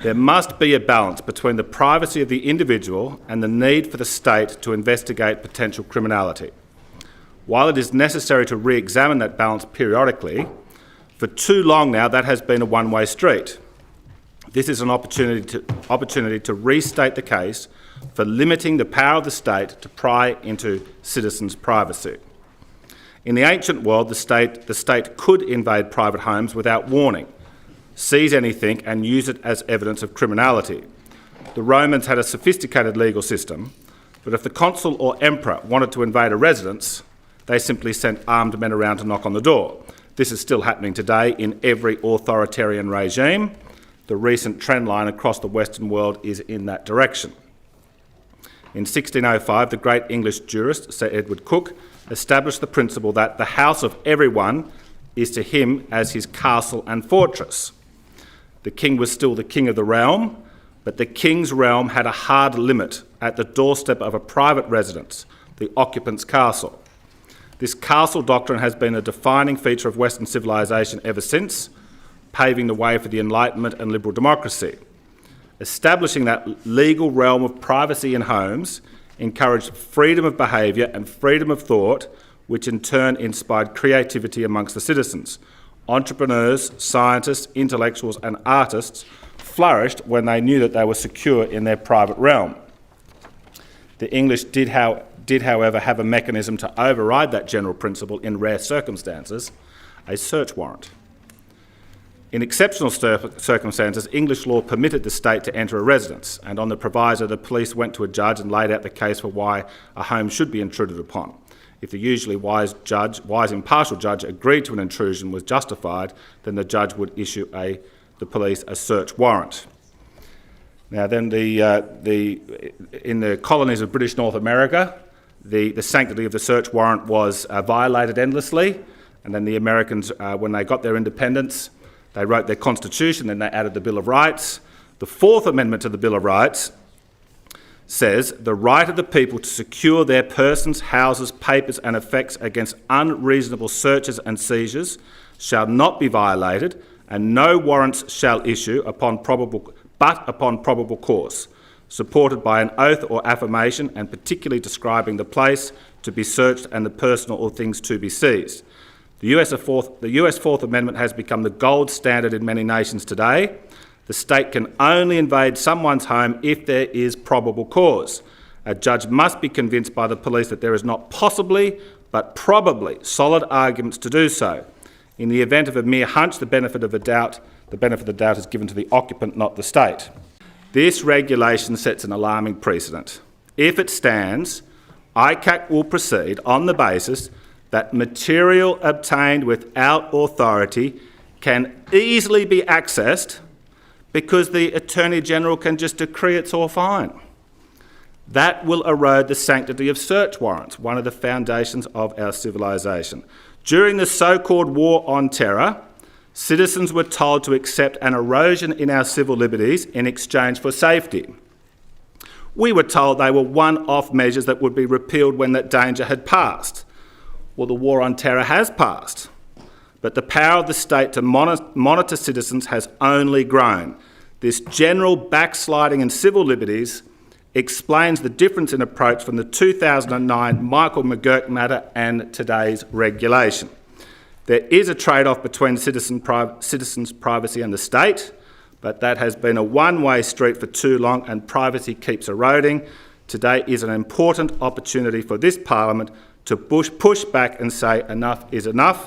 There must be a balance between the privacy of the individual and the need for the state to investigate potential criminality. While it is necessary to re-examine that balance periodically, for too long now that has been a one-way street. This is an opportunity to restate the case for limiting the power of the state to pry into citizens' privacy. In the ancient world, the state could invade private homes without warning, seize anything and use it as evidence of criminality. The Romans had a sophisticated legal system, but if the consul or emperor wanted to invade a residence, they simply sent armed men around to knock on the door. This is still happening today in every authoritarian regime. The recent trend line across the Western world is in that direction. In 1605, the great English jurist, Sir Edward Coke, established the principle that the house of everyone is to him as his castle and fortress. The king was still the king of the realm, but the king's realm had a hard limit at the doorstep of a private residence, the occupant's castle. This Castle Doctrine has been a defining feature of Western civilisation ever since, paving the way for the Enlightenment and liberal democracy. Establishing that legal realm of privacy in homes encouraged freedom of behaviour and freedom of thought, which in turn inspired creativity amongst the citizens. Entrepreneurs, scientists, intellectuals and artists flourished when they knew that they were secure in their private realm. The English did, however, have a mechanism to override that general principle in rare circumstances, a search warrant. In exceptional circumstances, English law permitted the state to enter a residence, and on the proviso the police went to a judge and laid out the case for why a home should be intruded upon. If the usually wise impartial judge agreed to an intrusion was justified, then the judge would issue the police a search warrant. Now then, in the colonies of British North America, the sanctity of the search warrant was violated endlessly, and then the Americans, when they got their independence, they wrote their constitution, then they added the Bill of Rights. The Fourth Amendment to the Bill of Rights says, the right of the people to secure their persons, houses, papers and effects against unreasonable searches and seizures shall not be violated, and no warrants shall issue upon probable cause, supported by an oath or affirmation and particularly describing the place to be searched and the person or things to be seized. The US Fourth Amendment has become the gold standard in many nations today. The state can only invade someone's home if there is probable cause. A judge must be convinced by the police that there is not possibly, but probably, solid arguments to do so. In the event of a mere hunch, the benefit of the doubt is given to the occupant, not the state. This regulation sets an alarming precedent. If it stands, ICAC will proceed on the basis that material obtained without authority can easily be accessed because the Attorney-General can just decree it's all fine. That will erode the sanctity of search warrants, one of the foundations of our civilisation. During the so-called War on Terror, citizens were told to accept an erosion in our civil liberties in exchange for safety. We were told they were one-off measures that would be repealed when that danger had passed. Well, the War on Terror has passed, but the power of the state to monitor citizens has only grown. This general backsliding in civil liberties explains the difference in approach from the 2009 Michael McGurk matter and today's regulation. There is a trade-off between citizens' privacy and the state, but that has been a one-way street for too long and privacy keeps eroding. Today is an important opportunity for this Parliament to push back and say enough is enough.